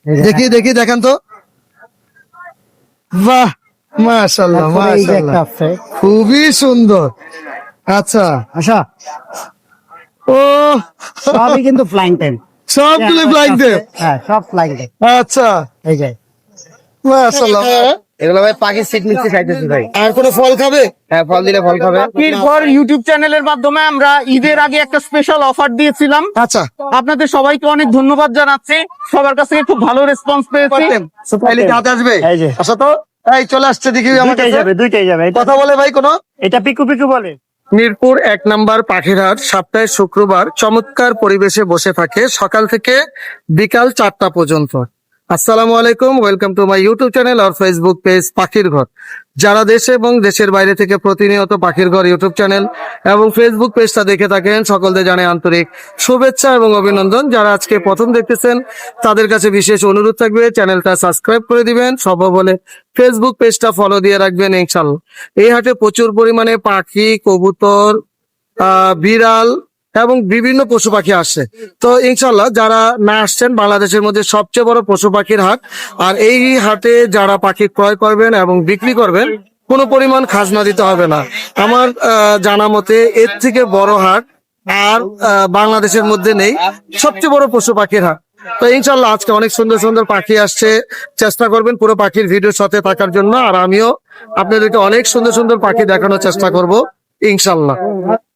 দেখি দেখি দেখান তো। বাহ, মাশাআল্লাহ মাশাআল্লাহ, খুবই সুন্দর। আচ্ছা আচ্ছা, ও, সবই কিন্তু ফ্লাইং টাইম। সবগুলো ফ্লাইং টেপ। হ্যাঁ, সব ফ্লাইং টাইম। আচ্ছা, এই যে মাশাআল্লাহ। এগুলো ভাই পাখির সিট মিক্সি খাইতেছি ভাই। আর কোনো ফল খাবে? হ্যাঁ, ফল দিলে ফল খাবে। এরপর ইউটিউব চ্যানেলের মাধ্যমে আমরা ঈদের আগে একটা স্পেশাল অফার দিয়েছিলাম। আচ্ছা, আপনাদের সবাইকে অনেক ধন্যবাদ জানাচ্ছি, সবার কাছ থেকে খুব ভালো রেসপন্স পেয়েছি। তাইলে কি হাতে আসবে? এই যে আচ্ছা তো, এই চলে আসছে দেখি আমার দুইটাই কাছে। যাবে, দুইটাই যাবে। কথা বলে ভাই কোনো? এটা পিকু পিকু বলে। মিরপুর 1 নম্বর পাখিরহাট সপ্তাহে শুক্রবার চমৎকার পরিবেশে বসে থাকে সকাল থেকে বিকাল 4টা পর্যন্ত। আসসালামু আলাইকুম, welcome to my YouTube channel আর ফেসবুক পেজ পাখির ঘর। যারা দেশে এবং দেশের বাইরে থেকে প্রতিনিয়ত পাখির ঘর ইউটিউব চ্যানেল এবং ফেসবুক পেজটা দেখে থাকেন, সকলকে জানাই আন্তরিক শুভেচ্ছা এবং অভিনন্দন। যারা আজকে প্রথম দেখতেছেন তাদের কাছে বিশেষ অনুরোধ থাকবে চ্যানেলটা সাবস্ক্রাইব করে দিবেন, সম্ভব হলে ফেসবুক পেজটা ফলো দিয়ে রাখবেন ইনশাআল্লাহ। এই হাটে প্রচুর পরিমাণে পাখি, কবুতর, বিড়াল এবং বিভিন্ন পশু পাখি আসছে। তো ইনশাল্লাহ যারা না আসছেন, বাংলাদেশের মধ্যে সবচেয়ে বড় পশু পাখির হাট। আর এই হাটে যারা পাখি ক্রয় করবেন এবং বিক্রি করবেন কোনো পরিমাণ খাজনা দিতে হবে না। আমার জানা মতে এর থেকে বড় হাট আর বাংলাদেশের মধ্যে নেই, সবচেয়ে বড় পশু পাখির হাট। তো ইনশাল্লাহ আজকে অনেক সুন্দর সুন্দর পাখি আসছে, চেষ্টা করবেন পুরো পাখির ভিডিওর সাথে থাকার জন্য। আর আমিও আপনাদেরকে অনেক সুন্দর সুন্দর পাখি দেখানোর চেষ্টা করব ইনশাল্লাহ।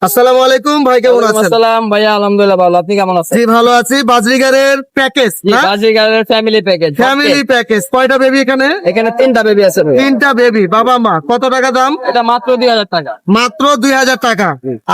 আসসালামু আলাইকুম ভাই, কেমন আছেন? আসসালাম ভাইয়া, আলহামদুলিল্লাহ ভালো। আপনি কেমন আছেন? জি ভালো আছি। বাজরিগারের প্যাকেজ না? বাজিগারের ফ্যামিলি প্যাকেজ। Family package. কয়টা বেবি এখানে? এখানে 3টা বেবি আছে ভাই। 3টা বেবি, বাবা মা। কত টাকা দাম? এটা মাত্র 2000 টাকা। মাত্র 2000 টাকা।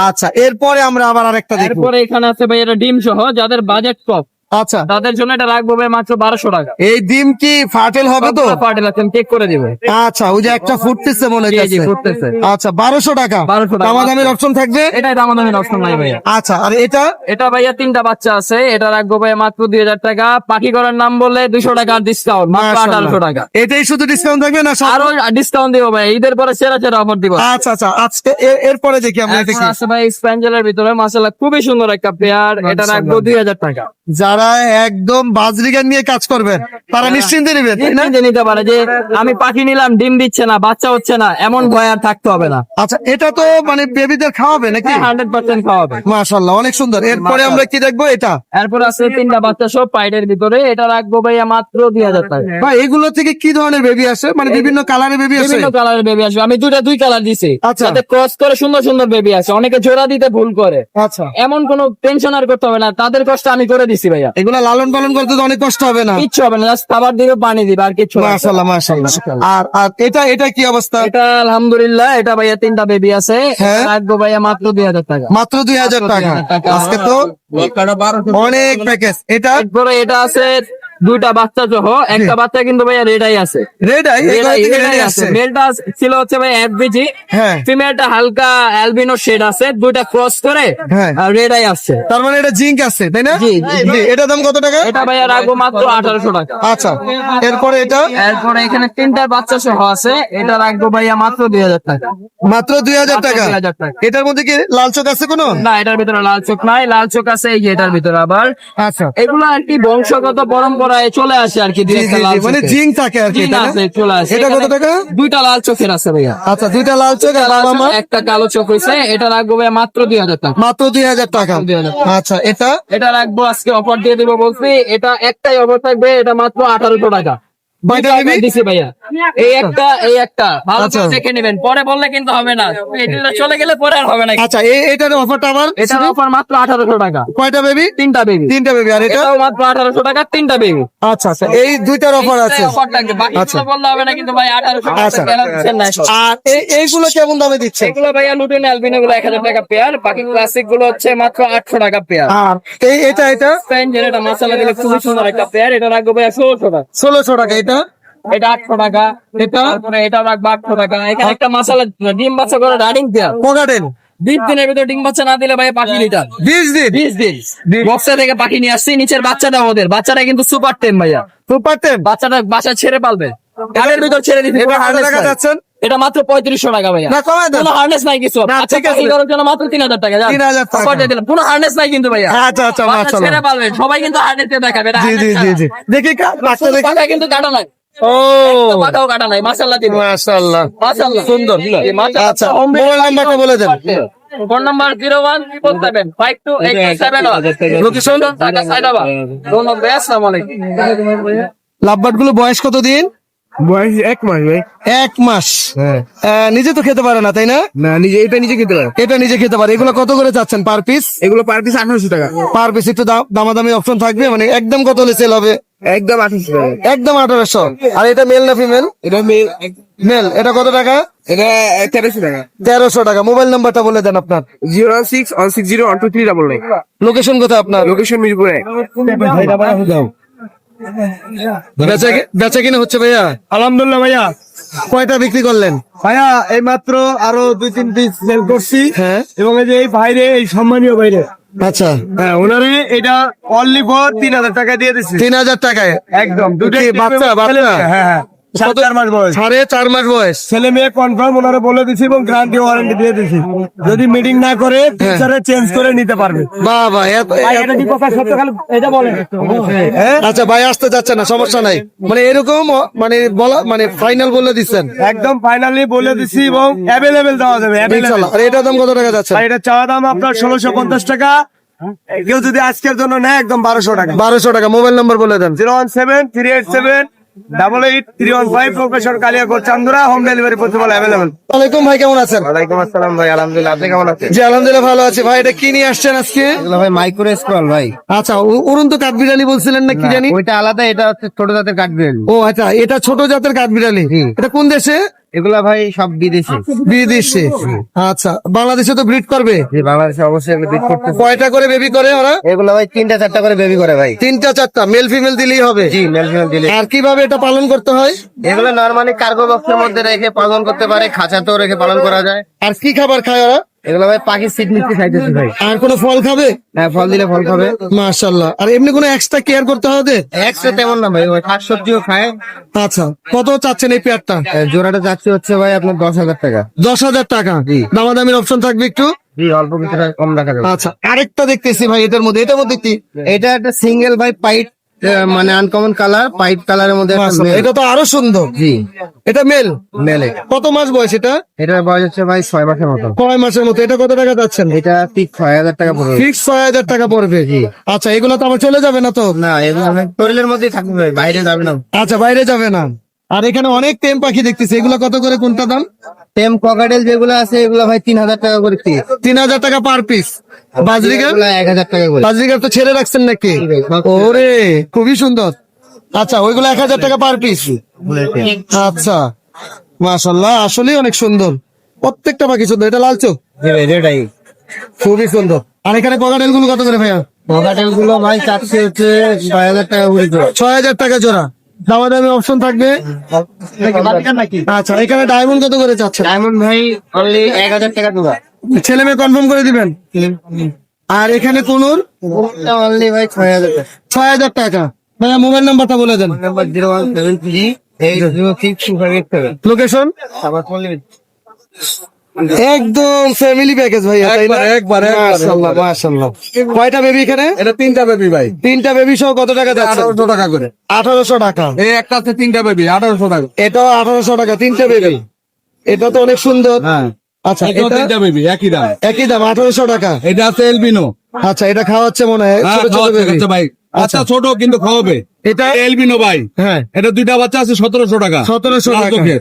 আচ্ছা, এরপরে আমরা আবার আরেকটা দেখব। এরপরে এখানে আছে ভাই এটা ডিম সহ, যাদের বাজেট কম আচ্ছা, তাদের জন্য এটা রাখবো ভাই মাত্র 1200 টাকা। এই ডিম কি ফাটেল হবে তো? পার্টেল আছে, চেক করে দিবে। আচ্ছা, ওই যে একটা ফুটতেছে মনে জি, জি, হচ্ছে। ফুটতেছে। আচ্ছা, 1200 টাকা। 1200 টাকা। দামাদামির অপশন থাকবে? এটাই দামাদামি অপশন নাই ভাইয়া। আচ্ছা, আর এটা? এটা ভাইয়া 3টা বাচ্চা আছে, এটা রাখবো ভাইয়া মাত্র 2000 টাকা। পাখি করার নাম বললে 200 টাকার ডিসকাউন্ট, মাত্র 1800 টাকা। এটাই শুধু ডিসকাউন্ট থাকবে না সব? আরো ডিসকাউন্ট দিব ভাই, ঈদের পরে সেরা সেরা অফার দিব। আচ্ছা আচ্ছা, আজকে এরপরে দেখি আমরা এরপর দেখি। আছে ভাই স্প্যাঞ্জেলের ভিতরে মাশাআল্লাহ খুবই সুন্দর একটা পেয়ার, এটা রাখবো 2000 টাকা। যারা একদম বাজরিগান নিয়ে কাজ করবেন তারা নিশ্চিন্তে নেবেন, তাই না? নিশ্চিন্তে নিতে পারে যে আমি পাখি নিলাম, ডিম দিচ্ছে না, বাচ্চা হচ্ছে না, এমন ভয় আর থাকতে হবে না। আচ্ছা, এটা তো মানে বেবিদের খাওয়াবে নাকি? 100% খাওয়াবে। মাশাআল্লাহ, অনেক সুন্দর। এরপরে আমরা কি দেখবো? এটা এরপর আছে 3টা বাচ্চা সব পাইডের ভিতরে, এটা রাখবো ভাইয়া মাত্র 2000 টাকা। ভাই এগুলো থেকে কি ধরনের বেবি আসে? মানে বিভিন্ন কালারের বেবি আসে? বিভিন্ন কালারের বেবি আসবে, আমি দুই কালার দিছি, আচ্ছা। যাতে ক্রস করে সুন্দর সুন্দর বেবি আছে। অনেকে জোড়া দিতে ভুল করে, আচ্ছা, এমন কোনো টেনশন আর করতে হবে না, তাদের কষ্ট আমি করে দিছি ভাইয়া। এগুলা লালন পালন করতে তো অনেক কষ্ট হবে না? কিচ্ছু হবে না, জাস্ট খাবার দিবে, পানি দিবে, আর কিছু না। মাশাআল্লাহ মাশাআল্লাহ। আর আর এটা কি অবস্থা? এটা আলহামদুলিল্লাহ, এটা ভাইয়া 3টা বেবি আছে, হ্যাঁ। এটা রাখবো ভাইয়া মাত্র 2000 টাকা। মাত্র 2000 টাকা। আজকে তো অনেক প্যাকেজ। এটা এরপরে এটা আছে 2টা বাচ্চা সহ, একটা বাচ্চা কিন্তু ভাইয়া রেডাই আছে। রেড আই, রেডাই আছে। মেলটা ছিল হচ্ছে ভাই এফবিজি, হ্যাঁ। ফিমেলটা হালকা অ্যালবিনো শেড আছে, 2টা ক্রস করে হ্যাঁ। রেডাই আসছে। তার মানে এটা জিঙ্ক আছে, তাই না? জি, জি, জি। এটা দাম কত টাকা? এটা ভাইয়া রাখবো মাত্র 1800 টাকা। আচ্ছা, এরপরে এটা? এরপরে এখানে 3টা বাচ্চা সহ আছে, এটা রাখবো ভাইয়া মাত্র 2000 টাকা। মাত্র 2000 টাকা। 2000 টাকা। এটার মধ্যে কি লাল চোখ আছে কোনো? না, এটার ভিতরে লাল চোখ নাই, লাল চোখ আছে এই যে এটার ভিতরে আবার। আচ্ছা, এগুলো আর কি বংশগত পরম্পরায় চলে আসে আর কি, জি, জি, জি, মানে জিঙ্ক থাকে আর কি, জিন তাই না? আছে, চলে আসে। এটা কত টাকা? 2টা লাল চোখের আছে ভাইয়া। আচ্ছা, 2টা লাল চোখ আর বাবা মা? একটা কালো চোখ হয়েছে, এটা রাখবো ভাইয়া মাত্র 2000 টাকা। মাত্র 2000 টাকা। 2000 আচ্ছা, এটা? এটা রাখবো আজকে অফার দিয়ে দিব বলছি, এটা একটাই অফার থাকবে, এটা মাত্র 1800 টাকা। কয়টা দুইটা নিবি? offer দিছি ভাইয়া, এই একটা ভালো আচ্ছা। করে দেখে নেবেন, পরে বললে কিন্তু হবে না, এটা চলে গেলে পরে আর হবে না। আচ্ছা, এটার অফারটা আবার? এটার অফার মাত্র 1800 টাকা। কয়টা বেবি? 3টা বেবি। 3টা বেবি। আর এটা? এটাও মাত্র 1800 টাকা, 3টা বেবি। আচ্ছা আচ্ছা, এই দুইটার অফার আছে। অফার থাকবে, বাকিগুলো বললে হবে না কিন্তু ভাই 1800 আচ্ছা। টাকা কেনা দিচ্ছেন না। আর এইগুলো কেমন দামে দিচ্ছে? এগুলো ভাইয়া লুটিন অ্যালবিনো গুলো 1000 টাকা পেয়ার, বাকি ক্লাসিক গুলো হচ্ছে মাত্র 800 টাকা পেয়ার। আর এটা স্পেঞ্জের এটা মশলা দিলে খুবই সুন্দর একটা পেয়ার, এটা রাখবো ভাইয়া 1600 টাকা। 1600 টাকা। এটা? এটা 800 টাকা। এটা? তারপরে এটা রাখবো 800 টাকা। এখানে একটা মশলা ডিম বাচ্চা করে রানিং পেয়ার, কোকাটেল 20 দিনের ভিতরে ডিম বাচ্চা না দিলে ভাই পাখি লিটার। 20 দিন। 20 দিন বক্সা থেকে পাখি নিয়ে আসছি, নিচের বাচ্চাটা ওদের, বাচ্চাটা কিন্তু সুপার টেম ভাইয়া, সুপার টেম। বাচ্চাটা বাসা ছেড়ে পালবে, গাড়ির ভিতর ছেড়ে দিতে। এবার 100 টাকা যাচ্ছেন? এটা মাত্র 3500 টাকা ভাইয়া। না কমায় দেন। কোনো হার্নেস নাই কিছু। না, আচ্ছা ঠিক আছে। পাখি করার জন্য মাত্র 3000 টাকা। যান। 3000 টাকা। অফারটা দিলাম। কোনো হার্নেস নাই কিন্তু ভাইয়া। আচ্ছা আচ্ছা বাচ্চা মাশাআল্লাহ। ছেড়ে পারবেন। সবাই কিন্তু হার্নেস দিয়ে দেখাবে। এটা জি জি harness জি ছাড়া। জি দেখি বাচ্চা শুধু দেখি। পাখা কিন্তু কাটা নাই। ও পাখাও কাটা নাই। মাশাআল্লাহ দিবেন। মাশাআল্লাহ মাশাআল্লাহ। সুন্দর। জি, মাশাআল্লাহ। আচ্ছা মোবাইল নাম্বারটা বলে দেন। Phone number 01347528271। Location Dhaka Saidabad. ধন্যবাদ ভাই, আসসালামু আলাইকুম। লাভবার্ড গুলো বয়স কতদিন? বয়স 1 মাস ভাই। 1 মাস। হ্যাঁ নিজে তো খেতে পারে না তাই না? না নিজে খেতে পারে। এটা নিজে খেতে পারে। এগুলো কত করে চাচ্ছেন পার পিস? এগুলো পার পিস 1800 টাকা। পার পিস একটু দামাদামি অপশন থাকবে, মানে একদম কত হলে সেল হবে? একদম 1800 টাকা। একদম 1800। আর এটা মেল না ফিমেল? এটা মেল। মেল। এটা কত টাকা? এটা 1300 টাকা। 1300 টাকা। মোবাইল নাম্বারটা বলে দেন আপনার। 01616012399। লোকেশন কোথায় আপনার? লোকেশন মিরপুর 1। বেচা কিনা হচ্ছে ভাইয়া? আলহামদুলিল্লাহ ভাইয়া। কয়টা বিক্রি করলেন? ভাইয়া এই মাত্র আরো 2-3 পিস সেল করছি। হ্যাঁ। এবং এই যে এই বাইরে এই সম্মানীয় বাইরে, আচ্ছা হ্যাঁ ওনারে এটা অনলি ফর 3000 টাকা দিয়ে দিচ্ছি। 3000 টাকায় একদম কি বাচ্চা? হ্যাঁ হ্যাঁ 4 মাস বয়স। 4.5 মাস বয়স। ছেলে মেয়ে কনফার্ম ওনারা বলে দিছি এবং গ্যারান্টি ওয়ারেন্টি দিয়ে দিছি। যদি মিটিং না করে ফিউচারে চেঞ্জ করে নিতে পারবে। বাবা আচ্ছা ভাই আসতে যাচ্ছে না, সমস্যা নাই, মানে এরকম মানে বলা মানে ফাইনাল বলে দিচ্ছেন একদম ফাইনালি বলে দিছি এবং অ্যাভেলেবেল দেওয়া যাবে। ইনশাআল্লাহ। আর এটার দাম কত টাকা যাচ্ছে? আর এটা চাওয়া দাম আপনার 1650 টাকা। কেউ যদি আজকের জন্য নেয় একদম 1200 টাকা। 1200 টাকা। মোবাইল নাম্বার বলে দেন। 017387885 professor Kaliakot Chandura. Home delivery possible available. ওয়ালাইকুম ভাই, কেমন আছেন? ওয়ালাইকুম আসসালাম ভাই, আলহামদুলিল্লাহ। আপনি কেমন আছেন? জি আলহামদুলিল্লাহ ভালো আছি ভাই। এটা কি নিয়ে আসছেন আজকে? ভাই মাইক্রো স্ক্রল ভাই। আচ্ছা উড়ন্ত কাঠবিড়ালি বলছিলেন না কি জানি? ওইটা আলাদা, এটা হচ্ছে ছোট জাতের কাঠবিড়ালি। ও আচ্ছা, এটা ছোট জাতের কাঠবিড়ালি। এটা কোন দেশে? এগুলা ভাই সব বিদেশি। বিদেশে। আচ্ছা বাংলাদেশে তো ব্রিড করবে? জি বাংলাদেশে অবশ্যই এগুলো বিক্রি করতে। কয়টা করে বেবি করে ওরা? এগুলো ভাই 3টা-4টা করে বেবি করে ভাই। 3টা 4টা মেল ফিমেল দিলেই হবে? জি মেল ফিমেল দিলে। আর কিভাবে এটা পালন করতে হয়? এগুলো নরমালি কার্গো বক্সের মধ্যে রেখে পালন করতে পারে, খাঁচাতেও রেখে পালন করা যায়। আর কি খাবার খায় ওরা? এগুলো ভাই পাখির সিড নিতে চাইতেছি ভাই। আর কোনো ফল খাবে? হ্যাঁ ফল দিলে ফল খাবে। মাশাআল্লাহ। আর এমনি কোনো এক্সট্রা কেয়ার করতে হবে? একশো তেমন না ভাই, ওই শাকসবজিও খায়। আচ্ছা কত চাচ্ছেন এই পেয়ারটা? জোড়াটা যাচ্ছে হচ্ছে ভাই আপনার 10,000 টাকা। 10,000 টাকা। দামাদামির অপশন থাকবে একটু? জি অল্প কিছুটা কম রাখা যাবে। আচ্ছা আরেকটা দেখতেছি ভাই এটার মধ্যে কি? এটা একটা সিঙ্গেল ভাই পাইট, মানে আনকমন কালার, পাইট কালারের মধ্যে একটা মাশাআল্লাহ, male। এটা তো আরো সুন্দর। জি এটা মেল? মেলে। কত মাস বয়স এটা? এটার বয়স হচ্ছে ভাই 6 মাসের মতো। 6 মাসের মতো। এটা কত টাকা যাচ্ছেন? এটা ঠিক 6,000 টাকা পড়বে। ফিক্স 6,000 টাকা পড়বে। আচ্ছা এগুলো তো আবার চলে যাবে না তো? না এগুলো ভাই শরীরের মধ্যেই থাকবে ভাই, বাইরে যাবে না। আচ্ছা বাইরে যাবে না। আর এখানে অনেক টেম পাখি দেখতেছি, এগুলো কত করে, কোনটা দাম? টেম ককাটেল যেগুলো আছে এগুলো ভাই 3,000 টাকা করে পিস। 3,000 টাকা পার পিস। বাজরিগার? 1,000 টাকা করে। বাজরিগার তো ছেড়ে রাখছেন নাকি? ওরে খুবই সুন্দর। আচ্ছা ওইগুলো 1,000 টাকা পার পিস। আচ্ছা মাশাআল্লাহ, আসলেই অনেক সুন্দর। প্রত্যেকটা পাখি সুন্দর। এটা লাল চোখ, জি ভাই এটাই। খুবই সুন্দর। আর এখানে ককাটেল গুলো কত করে ভাইয়া? ককাটেল গুলো ভাই চাচ্ছে হচ্ছে 6,000 টাকা করে জোড়া। 6,000 টাকা জোড়া। দামাদামি অপশন থাকবে? আচ্ছা এখানে ডায়মন্ড কত করে চাচ্ছেন? ডায়মন্ড ভাই অনলি 1,000 টাকা জোড়া। ছেলে মেয়ে কনফার্ম করে দিবেন। আর এখানে কোনুর? অনলি ভাই 6,000 টাকা। 6,000 টাকা। ভাইয়া মোবাইল নাম্বারটা বলে দেন। নাম্বার 01738062587। লোকেশন? আবার ফোন একদম ফ্যামিলি প্যাকেজ ভাইয়া, তাই না? একবার মাশাআল্লাহ মাশাআল্লাহ। কয়টা বেবি এখানে? এটা 3টা বেবি ভাই, 3টা বেবি সহ কত টাকা যাচ্ছে? 1800 টাকা করে। 1800 টাকা। এই একটা আছে 3টা বেবি 1800 টাকা। এটাও 1800 টাকা, 3টা বেবি। এটা তো অনেক সুন্দর। হ্যাঁ আচ্ছা এটাও এটা 3টা বেবি একই দাম। একই দাম 1800 টাকা। এটা আছে এলবিনো। আচ্ছা এটা খাওয়াচ্ছে মনে হয় হ্যাঁ ছোট ছোট খাওয়াচ্ছে, বেবি। খাচ্ছে ভাই। আচ্ছা ছোট কিন্তু খাওয়াবে। এটা এলবিনো ভাই, হ্যাঁ এটা 2টা বাচ্চা আছে 1700 টাকা। 1700 লাল টাকা। চোখের।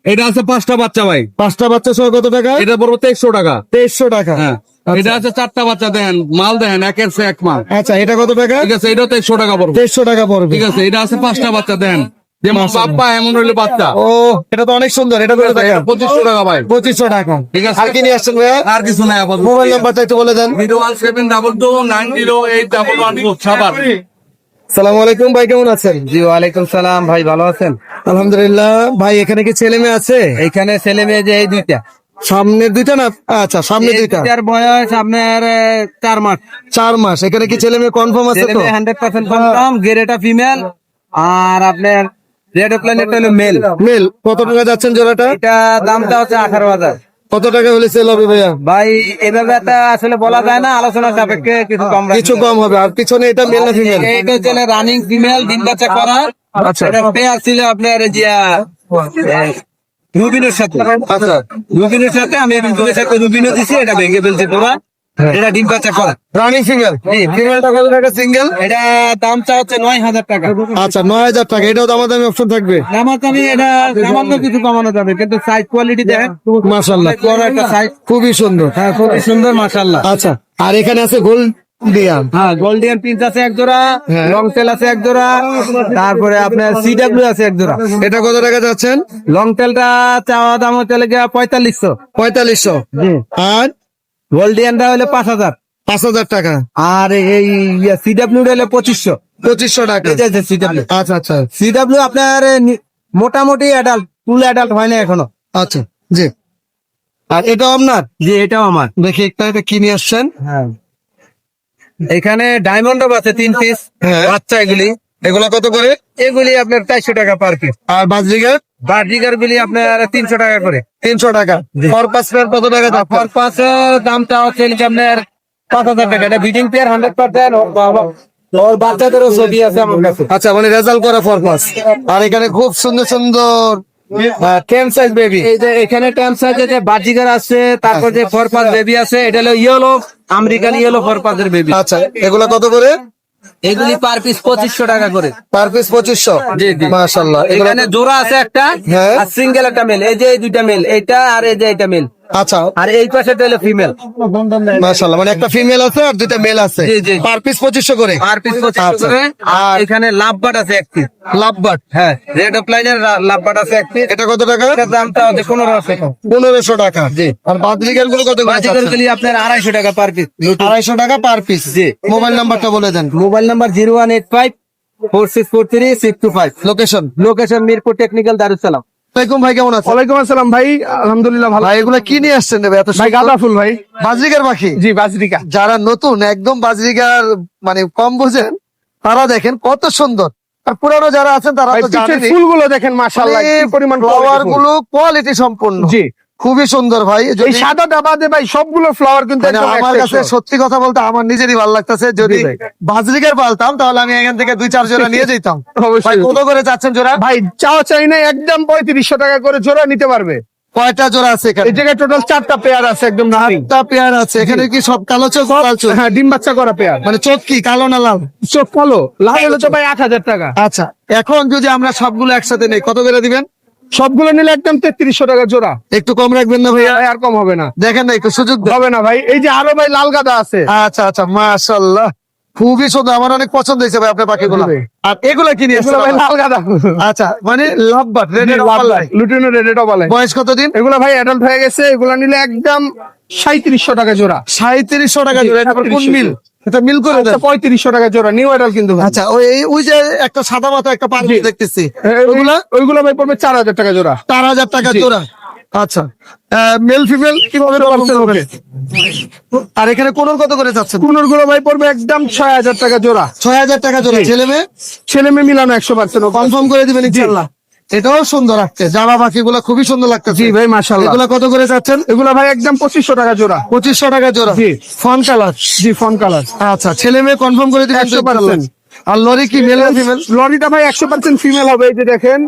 এটা আছে 5টা বাচ্চা ভাই, 5টা বাচ্চা সহ কত টাকা? এটা পড়বে 2300 টাকা। 2300 টাকা। হ্যাঁ এটা আছে 4টা বাচ্চা, দেন মাল দেন একের সে এক মাল। আচ্ছা এটা কত টাকা? ঠিক আছে এটাও 2300 টাকা পড়বে। 2300 টাকা পড়বে। ঠিক আছে এটা আছে 5টা বাচ্চা, দেন যেমন বাপ্পা এমন হইলে বাচ্চা। ও এটা তো অনেক সুন্দর। এটা কত টাকা? 2500 টাকা ভাই। 2500 টাকা। ঠিক আছে আর কি নিয়ে আসছেন ভাইয়া? আর কিছু নাই আপাতত। মোবাইল নাম্বারটা একটু বলে দেন। 01722908114 সাবার। সালাম আলাইকুম ভাই, কেমন আছেন? জি ওয়ালাইকুম সালাম ভাই, ভালো আছেন? আলহামদুলিল্লাহ। ভাই এখানে কি ছেলে মেয়ে আছে? এখানে ছেলে মেয়ে যে এই দুইটা। সামনের দুইটা না? আচ্ছা সামনে দুইটা। এটার বয়স আপনার 4 মাস। 4 মাস। এখানে কি ছেলে মেয়ে কনফার্ম আছে ছেলে তো? মেয়ে 100% কনফার্ম। গেরেটা ফিমেল। আর আপনার রেড প্ল্যানেটটা হলো মেল। মেল কত টাকা যাচ্ছেন জোড়াটা? এটা দামটা হচ্ছে 18,000। কত টাকা হলে সেল হবে ভাইয়া? ভাই এভাবে একটা আসলে বলা যায় না, আলোচনা সাপেক্ষে কিছু কম রাখা কিছু কম হবে। আর পিছনে এটা মেল না ফিমেল? এইটা হচ্ছে রানিং ফিমেল, ডিম বাচ্চা করা। আচ্ছা এটা পেয়ার ছিল আপনার জিয়া রুবিনের সাথে। আচ্ছা রুবিনের সাথে আমি রুবিনের সাথে রুবিনও দিছি, এটা ভেঙে ফেলছে তোরা। এটা ডিম বাচ্চা করা রানিং ফিমেল। ফিমেলটা কত টাকা সিঙ্গেল? এটা দামটা হচ্ছে 9,000 টাকা। আচ্ছা 9,000 টাকা। এটাও দামাদামি অপশন থাকবে? আমি এটা সামান্য কিছু কমানো যাবে, কিন্তু সাইজ কোয়ালিটি দেখেন মাশাআল্লাহ বড় একটা সাইজ, খুবই সুন্দর। হ্যাঁ খুবই সুন্দর মাশাআল্লাহ। আচ্ছা আর এখানে আছে গোল্ডিয়ান। হ্যাঁ গোল্ডিয়ান প্রিন্স আছে এক জোড়া, হ্যাঁ। লং টেল আছে এক জোড়া, তারপরে আপনার সিডব্লিউ আছে এক জোড়া। এটা কত টাকা যাচ্ছেন? লং টেলটা চাওয়া দাম হচ্ছে 4500। 4500। আর গোল্ডিয়ানটা হলে 5,000। 5,000 টাকা। আর এই সিডব্লিউ হলে 2500। 2500 টাকা। সিডব্লিউ আচ্ছা আচ্ছা সিডব্লিউ আপনার মোটামুটি অ্যাডাল্ট, ফুল অ্যাডাল্ট হয় না এখনো। আচ্ছা জি। আর এটাও আপনার? জি এটাও আমার। দেখি একটা এটা কি নিয়ে আসছেন? হ্যাঁ এখানে ডায়মন্ড আছে 3 পিস হ্যাঁ। বাচ্চা। এগুলা কত করে? এগুলি আপনার 400 টাকা পার পিস। আর বাজরিগার? বার্জিগার গুলি আপনার 300 টাকা করে। 300 টাকা। পার পেয়ার কত টাকা আর যাচ্ছে? পাঁচের দামটা হচ্ছে আপনার 5,000 টাকা। এটা বিডিং পেয়ার 100%। ওর বাচ্চাদেরও ছবি আছে আমার কাছে। আচ্ছা মানে রেজাল্ট করা ফরপাস। আর এখানে খুব সুন্দর সুন্দর টেন সাইজ বেবি। এই যে এখানে টাইম সাইজে যে বার্জিগার আছে, তারপর যে ফরপাস বেবি আছে, এটা হলো ইয়েলো আমেরিকান ইয়েলো ফরপাসের বেবি। আচ্ছা এগুলা কত করে? এগুলি পার পিস 2500 টাকা করে। Per piece 2500। জি জি মাশাআল্লাহ। এগুলা এখানে জোড়া আছে একটা, হ্যাঁ। আর সিঙ্গেল একটা মেল। এই যে এই দুইটা মেল, এইটা আর এই যে এটা মেল, আচ্ছা আর এই পাশে হলো ফিমেল। মাশাআল্লাহ মানে একটা ফিমেল আছে আর দুইটা মেল আছে। জি, জি। পার পিস 2500 করে। পার পিস 2500 আচ্ছা। করে। আর আর এখানে লাভবাট আছে এক পিস। লাভবার্ড হ্যাঁ রেড অফলাইনের লাভবাট আছে এক পিস। এটা কত টাকা? এটার দামটা হচ্ছে 1500 টাকা। 1500 টাকা। জি। আর বাজরিগার গুলো কত করে? বাজিকার গুলি আপনার 250 টাকা পার পিস। 250 টাকা পার পিস। জি। মোবাইল নাম্বারটা বলে দেন। Mobile number 0185-4643-625। Location. Location Mirpur technical Darussalam. ওয়ালাইকুম ভাই, কেমন আছেন? ওয়ালাইকুম আসসালাম ভাই, আলহামদুলিল্লাহ ভালো। ভাই এগুলা কি নিয়ে আসছেন রে ভাই? এত ভাই সুন্দর গাঁদা ফুল ভাই। বাজরিগার পাখি। জি বাজরিকা। যারা নতুন একদম বাজরিগার মানে কম বোঝেন, তারা দেখেন কত সুন্দর। আর পুরানো যারা আছেন তারা ভাই তো পিছের জানেনই। ফুলগুলো দেখেন মাশাআল্লাহ, কি পরিমাণ ফ্লাওয়ার quality ফুল। গুলো কোয়ালিটি সম্পূর্ণ। জি। খুবই সুন্দর ভাই। এই যদি সাদা ডাবাতে ভাই সবগুলো ফ্লাওয়ার কিন্তু মানে একদম আমার কাছে exceptional। সত্যি কথা বলতে আমার নিজেরই ভালো লাগতেছে। যদি জি ভাই। বাজরিগার পালতাম তাহলে আমি এখান থেকে 2-4 জোড়া নিয়ে যেতাম। অবশ্যই। ভাই কত করে চাচ্ছেন জোড়া? ভাই চাওয়া চাই না, একদম 3500 টাকা করে জোড়া নিতে পারবে। কয়টা জোড়া আছে এখানে? এই জায়গায় টোটাল 4টা পেয়ার আছে, একদম running। 4টা পেয়ার আছে। এখানে কি সব কালো চোখ লাল চোখ? হ্যাঁ ডিম বাচ্চা করা পেয়ার। মানে চোখ কি কালো না লাল? চোখ কালো, লাল হলে তো ভাই 8000 টাকা। আচ্ছা এখন যদি আমরা সবগুলো একসাথে নেই কত করে দিবেন? সবগুলো নিলে একদম 3300 টাকা জোড়া। একটু কম রাখবেন না ভাইয়া? ভাই আর কম হবে না। দেখেন না একটু সুযোগ দেন। হবে না ভাই, এই যে আরো ভাই লাল গাদা আছে। আচ্ছা আচ্ছা মাশাআল্লাহ খুবই সুন্দর। আমার অনেক পছন্দ হয়েছে ভাই আপনার পাখিগুলো। জি ভাই। আর এগুলা কি নিয়ে এগুলো ভাই এসেছেন? লাল গাদা। আচ্ছা মানে লাভবার্ড রেডের অপালাই। লুটিনো রেডেড বলে। বয়স কতদিন? এগুলো ভাই অ্যাডাল্ট হয়ে গেছে, এগুলো নিলে একদম 3700 টাকা জোড়া। 3700 টাকা জোড়া। এটা আবার কোন মিল? এটা মিল করে দেন। 3500 টাকা জোড়া, নিউ অ্যাডাল্ট কিন্তু ভাই। আচ্ছা ওই যে একটা সাদা মাথা একটা পাখি দেখতেছি, ওগুলা ওইগুলো ভাই পড়বে 4000 টাকা জোড়া। 4000 টাকা জি। জোড়া। আচ্ছা মেল ফিমেল কিভাবে পাচ্ছেন ওখানে? আর এখানে কোন কত করে যাচ্ছেন? কুনুর গুলো ভাই পড়বে একদম 6000 টাকা জোড়া। 6000 টাকা জোড়া। জি। ছেলে মেয়ে ছেলে মেয়ে মিলানো 100%। কনফার্ম করে দিবেন ইনশাআল্লাহ। এটাও সুন্দর লাগছে, জামা পাখিগুলো খুবই সুন্দর লাগছে। জি ভাই মাশাআল্লাহ। এগুলা কত করে যাচ্ছেন? এগুলো ভাই একদম 2500 টাকা জোড়া। 2500 টাকা জোড়া। জি। Fawn colour. জি ফোন কালার। আচ্ছা ছেলে মেয়ে কনফার্ম করে দিবেন 100%। আর লরি কি মেল না ফিমেল? লরিটা ভাই 100% ফিমেল হবে, এই যে দেখেন।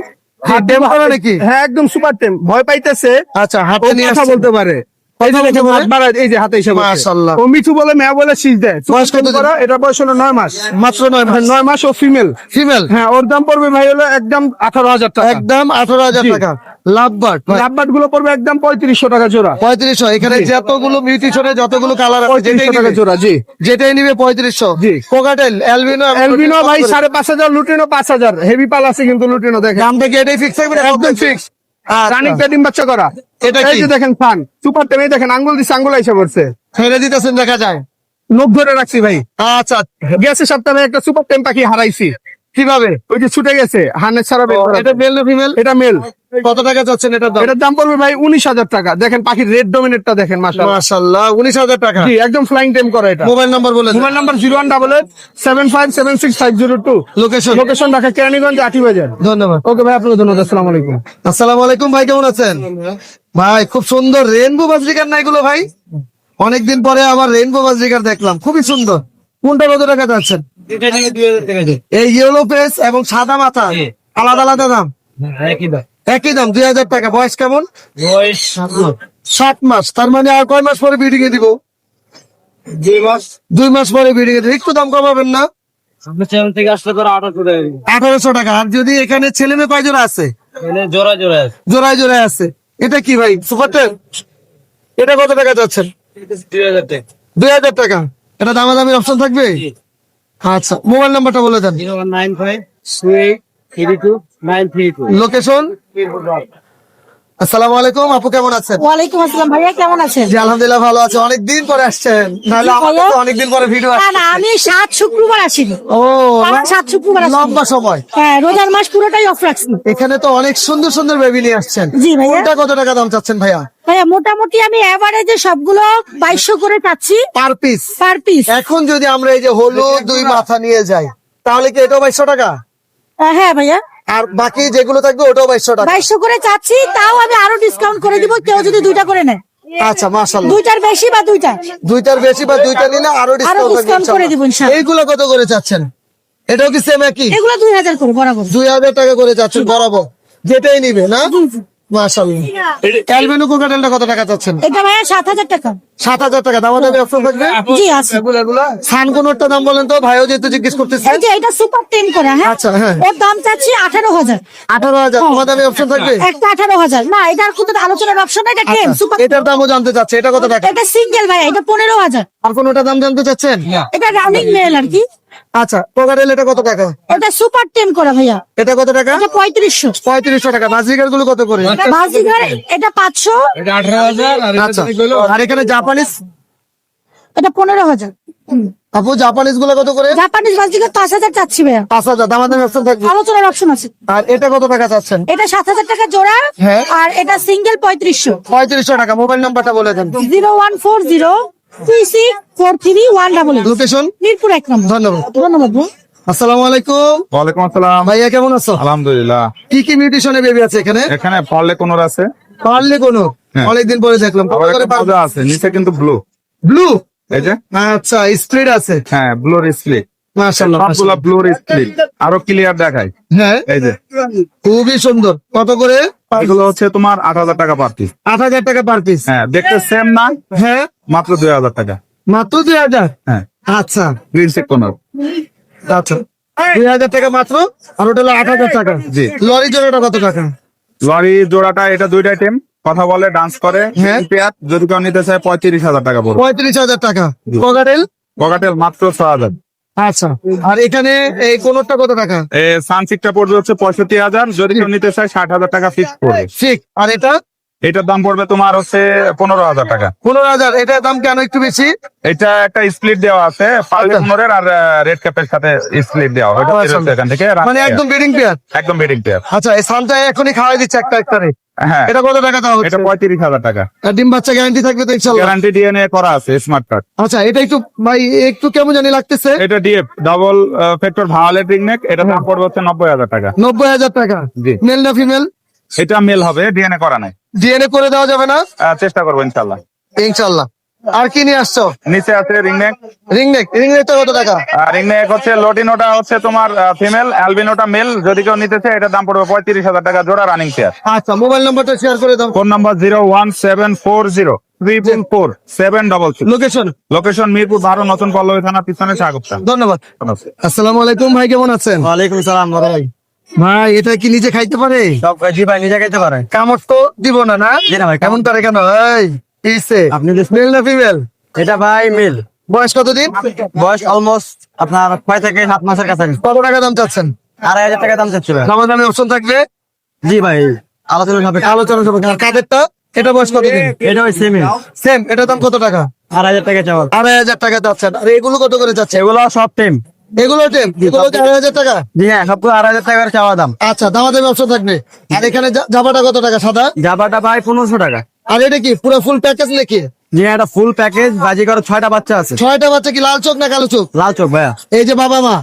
হাত টেম করা নাকি? হ্যাঁ একদম সুপার টেম, ভয় পাইতেছে। আচ্ছা ও হাতে নিয়ে কথা আসছেন। বলতে পারে। এই যে কথা দেখেন বলতে হাত পারে? বাড়ায়, এই যে হাতে হিসাবে। মাশাআল্লাহ। ও মিঠু বলে মেয়া বলে শীষ দেয়। বয়স কত দিন? এটা বয়স হলো 9 মাস। মাত্র 9 মাস। 9 মাস ও ফিমেল। ফিমেল হ্যাঁ ওর দাম পড়বে ভাই হলো একদম 18000 টাকা। একদম 18000 জি। টাকা। লাভবার্ড লাভবার্ড গুলো পড়বে একদম 3500 টাকা জোড়া। 3500। এখানে জি। যতগুলো মিউটেশনে যতগুলো কালার আছে 3500 টাকা জোড়া। জি। যেটাই নিবে 3500। জি। কোকাটেল অ্যালবিনো এলবিনো ভাই 5500, লুটিনো 5000। হেভি পাল আছে কিন্তু লুটিনো দেখেন দামটা কি এটাই ফিক্স থাকবে? একদম ফিক্স। রানিং আচ্ছা ডিম বাচ্চা করা। এটা এই কি? যে দেখেন ফান সুপার টেম, এই দেখেন আঙ্গুল দিছে, আঙ্গুল আইসা পড়ছে। ছেড়ে দিতেছেন দেখা যায়। নখ ধরে রাখছি ভাই। আচ্ছা গেছে সপ্তাহে একটা সুপার টেম পাখি হারাইছি। কিভাবে? ওই যে ছুটে গেছে, হানের ছাড়া বের করা। এটা মেল না ফিমেল? এটা মেল। কত টাকা চাচ্ছেন এটার দাম? এটার দাম পড়বে ভাই 19,000 টাকা। দেখেন পাখির রেড ডমিনেটটা দেখেন মাশাআল্লাহ। মাশাআল্লাহ 19,000 টাকা। জি একদম ফ্লাইং টেম করা এটা। মোবাইল নাম্বার বলে দেন। Mobile number 01887576502। Location? Location Dhaka Keraniganj Atibazar. ধন্যবাদ। ওকে ভাই, আপনাকে ধন্যবাদ। আসসালামু আলাইকুম। আসসালামু আলাইকুম ভাই, কেমন আছেন? ভাই খুব সুন্দর রেইনবো বাজরিকার না এগুলো ভাই? অনেকদিন পরে আবার রেইনবো বাজরিকার দেখলাম, খুবই সুন্দর। কোনটা কত টাকা যাচ্ছেন? এই ইয়েলো ফেস এবং সাদা মাথা আলাদা আলাদা দাম? একই দাম 2,000 টাকা। বয়স কেমন? 7 মাস। তার মানে আর কয় মাস পরে বিডিং এ দিব? 2 মাস পরে বিডিং এ দিব। একটু দাম কমাবেন না? 1800 টাকা। আর যদি এখানে ছেলে মেয়ে কয় জোড়া আছে? জোড়ায় জোড়ায় আছে। এটা কি ভাই, সুপার টেন? এটা কত টাকা যাচ্ছেন? 2,000 টাকা। এটা দামাদামির অপশন থাকবে? আচ্ছা, মোবাইল নাম্বারটা বলে দেন। লোকেশন? আসসালামু আলাইকুম আপু, কেমন আছেন? ওয়ালাইকুম আসসালাম ভাইয়া, কেমন আছেন? জি আলহামদুলিল্লাহ ভালো আছে। অনেকদিন পরে আসছেন, নাহলে জি, আমাদের তো ভাইয়া। অনেকদিন পরে ভিডিও না আসছে। না, আমি 7 শুক্রবার আসিনি। ও, আমার 7 শুক্রবার আসিনি। লম্বা সময়। হ্যাঁ, রোজার মাস পুরোটাই অফ রাখছি। এখানে তো অনেক সুন্দর সুন্দর বেবি নিয়ে আসছেন। জি ভাইয়া। কোনটা কত টাকা দাম চাচ্ছেন ভাইয়া? ভাইয়া মোটামুটি আমি এভারেজে সবগুলো 2200 করে চাচ্ছি পার পিস? Per piece. এখন যদি আমরা এই যে হলুদ 2 মাথা নিয়ে যাই, তাহলে কি এটাও 2200 টাকা? হ্যাঁ ভাইয়া, আর বাকি যেগুলো থাকবে ওটাও 2200 টাকা? 2200 করে চাচ্ছি, তাও আমি আরো ডিসকাউন্ট করে দিব কেউ যদি 2টা করে নেয়। আচ্ছা মাশাআল্লাহ। 2টার বেশি বা 2টা। 2টার বেশি বা 2টা নিলে আরো ডিসকাউন্ট discount করে দিব ইনশাআল্লাহ। এইগুলো কত করে চাচ্ছেন? এটাও কি সেম একই? এগুলো 2000 করে বরাবর। 2000 টাকা করে চাচ্ছেন বরাবর, যেটাই নিবে না? মাশাআল্লাহ। অ্যালবিনো কোকাটেলটা কত টাকা চাচ্ছেন? এটা ভাইয়া 7000 টাকা। 7000 টাকা। দাম হবে অপশন থাকবে? জি আছে। সানকোনরটা দাম বলেন তো, ভাইও যেহেতু জিজ্ঞেস করতেছে। এই যে এটা সুপার 10 করে, হ্যাঁ আচ্ছা, হ্যাঁ। ওর দাম চাচ্ছি 18000। 18000। তোমার দামে অপশন থাকবে? একটা 18000 না, এটার কোনো আলোচনার অপশন নাই, এটা 10 সুপার। এটার দামও জানতে চাচ্ছে, এটা কত টাকা? এটা সিঙ্গেল ভাইয়া, এটা 15000। আর কোনটা দাম জানতে চাচ্ছেন? এটা রানিং মেল আর কি। আচ্ছা, কোকাটেল এটা কত টাকা? এটা সুপার 10 করে ভাইয়া, এটা কত টাকা? এটা 3500। 3500 টাকা। বাজিকার গুলো কত করে? বাজিগার এটা 500, আচ্ছা, আর এখানে জাপানিজ? এটা 15000। আপু জাপানিজ গুলো কত করে? জাপানিজ বাজিগার 5000 চাচ্ছি ভাইয়া, 5000। দামাদামি অপশন থাকবে? আলোচনার অপশন আছে। আর এটা কত টাকা চাচ্ছেন? এটা 7000 টাকা জোড়া, হ্যাঁ। আর এটা সিঙ্গেল 3500। 3500 টাকা। মোবাইল নাম্বারটা বলে দেন। 01402643188। লোকেশন? মিরপুর 1 নম্বর। ধন্যবাদ। ধন্যবাদ ভাই। আসসালামু আলাইকুম ওয়ালাইকুম আসসালাম। ভাইয়া, কেমন আছো? আলহামদুলিল্লাহ। কি কি মিউটেশনে বেবি আছে এখানে? এখানে পার্লে কোনর আছে, পারলে কোনো? হ্যাঁ। অনেকদিন পরে দেখলাম। আবার একটা মজা আছে, নিচে কিন্তু ব্লু। ব্লু? এই যে, আচ্ছা, স্প্লিট আছে। হ্যাঁ ব্লুর স্প্লিট, মাশাআল্লাহ। সবগুলা ব্লুর স্প্লিট। আরো ক্লিয়ার দেখায়। হ্যাঁ, এই যে, খুবই সুন্দর। কত করে? এগুলো হচ্ছে তোমার 8000 টাকা পার পিস। 8000 টাকা পার পিস? হ্যাঁ, দেখতে সেম না, হ্যাঁ, মাত্র 2000 টাকা। মাত্র 2000? হ্যাঁ, আচ্ছা গ্রিন চেক কোনর। আচ্ছা, 2000 টাকা মাত্র। আর ওটা হলো 8000 টাকা। জি। লরি জোড়াটা কত টাকা? লরি জোড়াটা এটা 2টা আইটেম, কথা বলে, ডান্স করে, হ্যাঁ। পেয়ার। যদি কেউ নিতে চায় 35,000 টাকা পড়বে। 35,000 টাকা। কোকাটেল? ককাটেল মাত্র 6000। আচ্ছা, আর এখানে এই কোনটা কত টাকা? সানসিকটা পড়বে হচ্ছে 65,000। যদি কেউ নিতে চায় 60,000 টাকা ফিক্স পড়বে। ঠিক। আর এটা? এটার দাম পড়বে তোমার হচ্ছে 15,000 টাকা। 15,000। এটার দাম কেন একটু বেশি? এটা একটা স্প্লিট দেওয়া আছে, পার্লে কোনরের আর রেড ক্যাপের সাথে স্প্লিট দেওয়া। ওটা বের হচ্ছে এখান থেকে, মানে একদম ব্রিডিং পেয়ার? একদম বেডিং পেয়ার। আচ্ছা, এই সানটা এখনই খাওয়াই দিচ্ছে একটা একটারে। হ্যাঁ, এটা কত টাকা দাও? এটা 35,000 টাকা। আর ডিম বাচ্চা গ্যারান্টি থাকবে তো ইনশাআল্লাহ? গ্যারান্টি ডিএনএ করা আছে, স্মার্ট কার্ড। আচ্ছা, এটা একটু ভাই একটু কেমন জানি লাগতেছে। এটা DF double factor violet ringneck. এটা দাম পড়বে হচ্ছে 90,000 টাকা। 90,000 টাকা? জি। মেল না ফিমেল? এটা মেল হবে, ডিএনএ করা নাই। ডিএনএ করে দেওয়া যাবে না? চেষ্টা করবো ইনশাল্লাহ। ইনশাআল্লাহ। আর কি নিয়ে আসছো? নিচে আছে রিংনেক। রিংনেক? রিংনেকটা কত টাকা? রিংনেক হচ্ছে লোটিনোটা হচ্ছে তোমার ফিমেল, অ্যালবিনোটা মেল। যদি কেউ নিতে চায় এটার দাম পড়বে 35,000 টাকা জোড়া, রানিং পেয়ার। আচ্ছা, মোবাইল নাম্বারটা শেয়ার করে দাও। Phone number 01740 location? Location Mirpur 12, নতুন পল্লবী থানা পিছনে, স্বাগত। ধন্যবাদ। আসসালামু আলাইকুম ভাই, কেমন আছেন? ওয়ালাইকুম সালাম ভাই। ভাই এটা কি নিজে খাইতে পারে? সব জি ভাই, নিজে খাইতে পারে। কামড় তো দিব না? না জি না ভাই, কেমন করে কেন? এই কিসে? আপনি মেল না ফিমেল? এটা ভাই মিল। বয়স কতদিন? বয়স অলমোস্ট আপনার 6 থেকে 7 মাসের কাছে। কত টাকা দাম চাচ্ছেন? 2,500 টাকা দাম চাচ্ছিল। দামাদামি অপশন থাকবে? জি ভাই, আলোচনা হবে। আলোচনা হবে। আর কাদেরটা? এটা বয়স কতদিন? এটা ওই সেম সেম। এটার দাম কত টাকা? 2,500 টাকা চাওয়া। 2,500 টাকা চাচ্ছেন। আর এগুলো কত করে চাচ্ছে? এগুলো সব টেম। এগুলো টেম, এগুলো কি 2,500 টাকা? জি হ্যাঁ, সবগুলো 2,500 টাকার চাওয়া দাম। আচ্ছা, দামাদামি অপশন থাকবে। আর এখানে জাবাটা কত টাকা সাদা? জাবাটা ভাই 1500 টাকা। আর এটা কি পুরো ফুল প্যাকেজ নাকি? জি হ্যাঁ, এটা ফুল প্যাকেজ। বাজিকর 6টা বাচ্চা আছে। 6টা বাচ্চা কি লাল চোখ না কালো চোখ? লাল চোখ ভাইয়া। এই যে বাবা মা,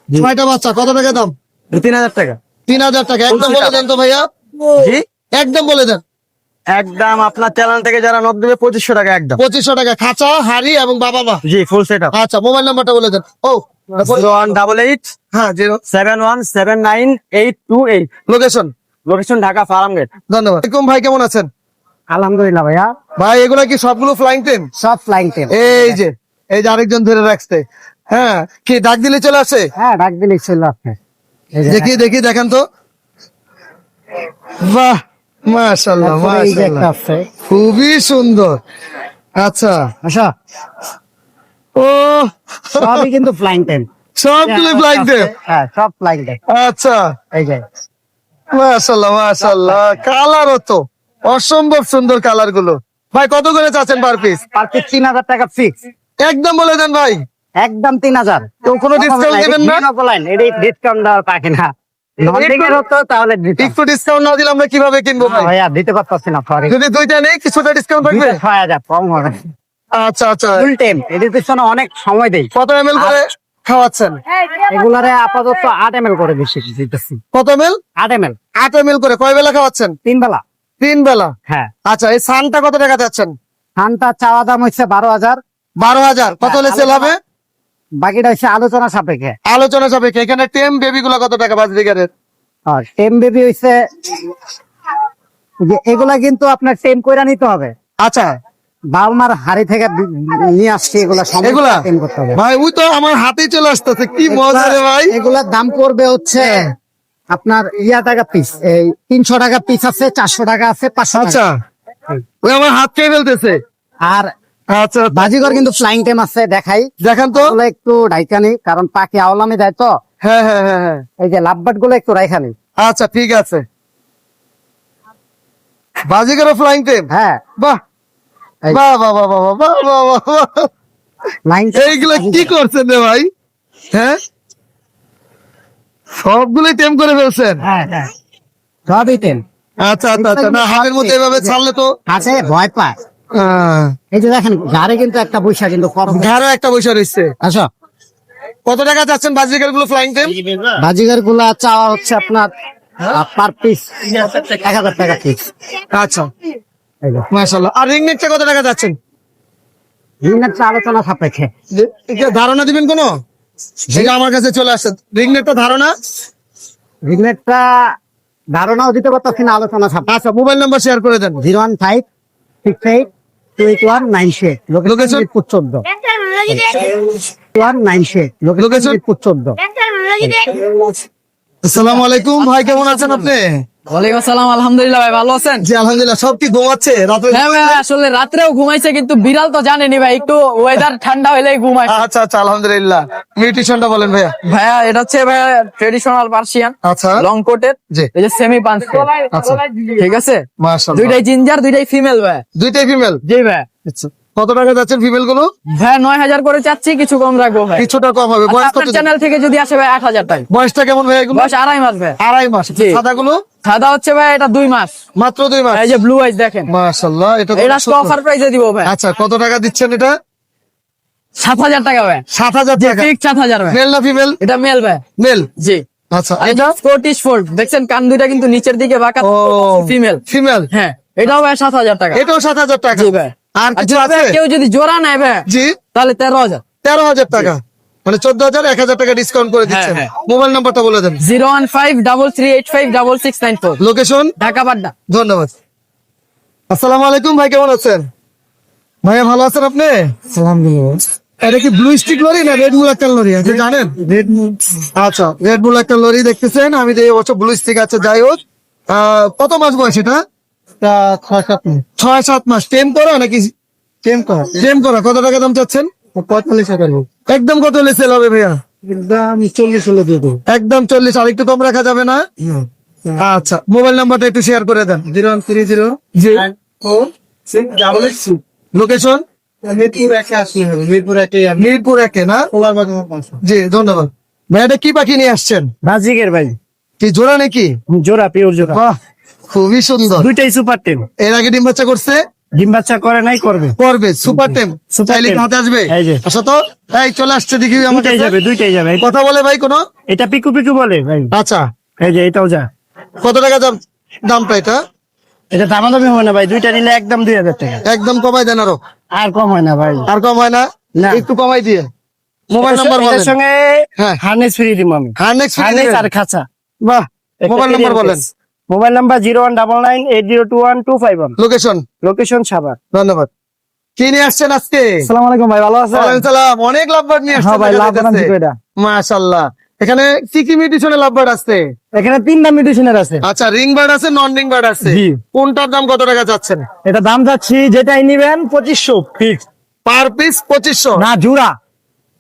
6টা বাচ্চা কত টাকা দাম? 3000 টাকা। 3,000 টাকা। একদম বলে দেন তো ভাইয়া, জি একদম বলে দেন। একদম আপনার চ্যানেল থেকে যারা নক দেবে 2500 টাকা একদম। 2500 টাকা খাঁচা, হাড়ি এবং বাবা মা। জি ফুল সেট আপ। আচ্ছা, মোবাইল নাম্বারটা বলে দেন। ও 0188 হ্যাঁ, 71798828। Location. Location Dhaka Farmgate. ধন্যবাদ। আসসালামু ভাই, কেমন আছেন? আলহামদুলিল্লাহ ভাইয়া, ভাই এগুলা কি সবগুলো ফ্লাইং টেম? সব ফ্লাইং টেম। এই যে আরেকজন ধরে রাখছে। হ্যাঁ, কি ডাক দিলে চলে আসে? হ্যাঁ, ডাক দিলে ছিল আপনি। দেখি দেখেন তো। বাহ, মাশাআল্লাহ এই যে একটা মাশাআল্লাহ, আছে। খুবই সুন্দর। আচ্ছা, আচ্ছা, ও সবই কিন্তু ফ্লাইং টেম। সবগুলো ফ্লাইং টেম। হ্যাঁ, সব ফ্লাইং টেম। আচ্ছা, এই যে মাশাআল্লাহ মাশাআল্লাহ, কালারও তো অসম্ভব সুন্দর কালার গুলো। ভাই কত করে চাচ্ছেন পার পিস? পার পিস 3000 টাকা ফিক্স। একদম বলে দেন ভাই। একদম 3000। তো কোনো ডিসকাউন্ট দিবেন না? ডিসকাউন্ট দেওয়ার পাকে না। নন-টিকের হতো তাহলে দিতাম। একটু ডিসকাউন্ট না দিলে আমরা কিভাবে কিনবো না ভাই? ভাইয়া, দিতে পারতাছি না, সরি। যদি দুইটা নেই কিছুটা ডিসকাউন্ট থাকবে? 6000 কম হবে। আচ্ছা আচ্ছা, ফুল টেম, এদের পিছনে অনেক সময় দেই। কত এমএল করে খাওয়াচ্ছেন? এগুলারে আপাতত 8 ml করে বেশি দিতেছি। কত এমএল? 8 ml 8 এমএল করে কয় বেলা খাওয়াচ্ছেন? 3 বেলা। 3 বেলা। হ্যাঁ, আচ্ছা, এই সানটা কত টাকা যাচ্ছেন? ধানটা চাওয়া দাম হচ্ছে 12,000। 12,000। কত হলে সেল হবে? বাকিটা হচ্ছে আলোচনা সাপেক্ষে। আলোচনা সাপেক্ষে। এখানে টেম বেবি গুলা কত টাকা বাজরিগারের? আর টেম বেবি হচ্ছে যে এগুলা কিন্তু আপনার টেম কইরা নিতে হবে। আচ্ছা, বালমার হাড়ি থেকে নিয়ে আসছে এগুলা এগুলা টেম করতে হবে। ভাই ওই তো আমার হাতেই চলে আসতেছে, কি মজা রে ভাই। এগুলার দাম পড়বে হচ্ছে আপনার টাকা পিস। এই 300 টাকা পিস আছে, 400 টাকা আছে, 500 আচ্ছা, টাকা। ওই আমার হাত খেয়ে ফেলতেছে। আর আচ্ছা, বাজিগর কিন্তু ফ্লাইং টেম আছে, দেখাই। দেখান তো। এগুলো একটু ডাইকানি, কারণ পাখি আওলামে যায় তো। হ্যাঁ হ্যাঁ হ্যাঁ হ্যাঁ, এই যে লাভবাট গুলো একটু রাইখানি। আচ্ছা ঠিক আছে। Baazigar flying tame. হ্যাঁ, বাহ এই- বাহ বাহ বাহ বাহ বাহ বাহ বাহ বাহ। ফ্লাইং এইগুলো কি করছেন রে ভাই? হ্যাঁ, সবগুলোই টেম করে ফেলছেন। হ্যাঁ হ্যাঁ, সবই টেম আচ্ছা আচ্ছা আচ্ছা, না হাতের মধ্যে এভাবে ছাড়লে তো আছে, ভয় পায়। এই যে দেখেন গাড়ি কিন্তু একটা পয়সা কিন্তু কম। ঘাড়ে একটা পয়সা রয়েছে। আচ্ছা, কত টাকা চাচ্ছেন বাজিগার গুলো ফ্লাইং টেম? বাজিগার গুলা চাওয়া হচ্ছে আপনার পার পিস 1000 টাকা পিস। আচ্ছা, মাশাআল্লাহ। আর রিং নেকটা কত টাকা যাচ্ছেন? ঋণের আলোচনা সাপেক্ষে। ধারণা দিবেন কোনো? যেটা আমার কাছে চলে আসছে, রিং নেকটা ধারণা। ঋণেরটা ধারণাও দিতে পারতাছি না, আলোচনা সাপেক্ষে। আচ্ছা, মোবাইল নাম্বার শেয়ার করে দেন। 01568289196। Location? মিরপুর 14। 196 Location? মিরপুর 14। আসসালামু আলাইকুম ভাই, কেমন আছেন আপনি? ওয়ালাইকুম আসসালাম, আলহামদুলিল্লাহ ভাই, ভালো আছেন? জি আলহামদুলিল্লাহ। সব কি ঘুমাচ্ছে রাতে? হ্যাঁ ভাই, আসলে রাত্রেও ঘুমাইছে, কিন্তু বিড়াল তো জানেনি ভাই, একটু ওয়েদার ঠান্ডা হইলেই ঘুমায়। আচ্ছা আচ্ছা, আলহামদুলিল্লাহ। মিউটিশনটা বলেন ভাইয়া। ভাইয়া এটা হচ্ছে ভাইয়া ট্রেডিশনাল পার্সিয়ান, আচ্ছা, লং কোটের, জি। এই যে সেমি পাঞ্চ। আচ্ছা, ঠিক আছে, মাশাআল্লাহ। দুইটাই জিঞ্জার, দুইটাই ফিমেল ভাই। দুইটাই ফিমেল। জি ভাই। আচ্ছা, কত টাকা যাচ্ছেন ফিমেল গুলো? ভাই 9000 করে চাচ্ছি, কিছু কম রাখবো ভাই। কিছুটা কম হবে। বয়স কত? আপনার চ্যানেল থেকে যদি আসে ভাই 8000 টাকা। বয়সটা কেমন ভাই এগুলো? বয়স 2.5 মাস ভাই। 2.5 মাস। জি। সাদা গুলো? সাদা হচ্ছে ভাই এটা 2 মাস। মাত্র 2 মাস। এই যে ব্লু আইজ দেখেন, মাশাআল্লাহ, এটা তো এটা সুন্দর। অফার প্রাইসে দিব ভাই। আচ্ছা, কত টাকা দিচ্ছেন এটা? 7000 টাকা ভাই। 7,000 টাকা। ঠিক 7000 ভাই। মেল না ফিমেল? এটা মেল ভাই। মেল। জি। আচ্ছা, আর এটা স্কটিশ ফোল্ড, দেখছেন কান দুইটা কিন্তু নিচের দিকে বাঁকা, ও ফিমেল। ফিমেল। হ্যাঁ, এটাও ভাই 7000 টাকা। এটাও 7,000 টাকা। জি ভাই। আর আর কিছু যদি আছে? ভাই কেউ যদি জোড়া নেয় ভাই, জি, তাহলে 13000। 13,000 টাকা, মানে 14,000, 1,000 টাকা ডিসকাউন্ট করে দিচ্ছেন। হ্যাঁ। মোবাইল নাম্বারটা বলে দেন। 01533856694। লোকেশন? ঢাকা বাড্ডা। ধন্যবাদ। আসসালামু আলাইকুম ভাই, কেমন আছেন? ভাইয়া ভালো আছেন আপনি? আলহামদুলিল্লাহ। এটা কি ব্লু স্টিক লরি না রেড বুল একটা লরি আছে জানেন? আচ্ছা, রেড বুল একটা লরি দেখতেছেন। আমি যে এবছর ব্লু স্টিক আছে। যাই হোক, কত মাস বয়স এটা? 6-7 মাস। টেম করা নাকি? টেম করা। কত টাকা দাম চাচ্ছেন? 45 টাকা। একদম কত হলে সেল হবে ভাইয়া? একদম 40 হলে দিয়ে দেবো। একদম 40। আর একটু কম রাখা যাবে না? আচ্ছা, মোবাইল নাম্বারটা একটু শেয়ার করে দেন। 0130 জি। 468 লোকেশন? মিরপুর 1 আসলে হবে। মিরপুর 1 মিরপুর 1 না? জি, ধন্যবাদ। ভাই এটা কি পাখি নিয়ে আসছেন? বাজিকের ভাই, কি জোড়া নাকি? জোড়া, পিওর জোড়া, বাহ, খুবই সুন্দর। দুইটাই সুপার টেম। এর আগে ডিম বাচ্চা করছে? ডিম বাচ্চা করে নাই, করবে। করবে, সুপার টেম। সুপার চাইলে টেম। হাতে আসবে। এই যে। আচ্ছা তো, এই চলে আসছে দেখি আমার দুইটাই কাছে। যাবে, দুইটাই যাবে। কথা বলে ভাই কোনো? এটা পিকু পিকু বলে ভাই। আচ্ছা, এই যে এটাও যা। কত টাকা দামটা এটা? এটা দামাদামি হয় না ভাই, দুইটা নিলে একদম 2000 টাকা। একদম কমাই দেন আরো। আর কম হয় না ভাই। আর কম হয় না? না। একটু কমাই দিয়ে। মোবাইল নাম্বার এটার বলেন। সঙ্গে হ্যাঁ। হার্নেস ফ্রি দিম আমি। হার্নেক্স হার্নেস আর খাঁচা। বাহ, মোবাইল নাম্বার বলেন। Mobile number 01998021 location. Location Savar. ধন্যবাদ। কি নিয়ে আসছেন আজকে? আসসালামু আলাইকুম ভাই, ভালো আছেন? ওয়ালাইকুম সালাম। অনেক লাভবার্ড নিয়ে আসছেন। হ্যাঁ ভাই, দেখা লাভ যাচ্ছে। বানাচ্ছি এটা। মাশাআল্লাহ। এখানে কি কি মিউটেশনে লাভবার্ড আছে? এখানে 3টা মিউটেশনের আছে। আচ্ছা, রিং বার্ড আছে, নন রিং বার্ড আছে। জি। কোনটার দাম কত টাকা যাচ্ছেন? এটা দাম যাচ্ছি, যেটাই নিবেন 2500 ফিক্স। Per piece 2500? না, জোড়া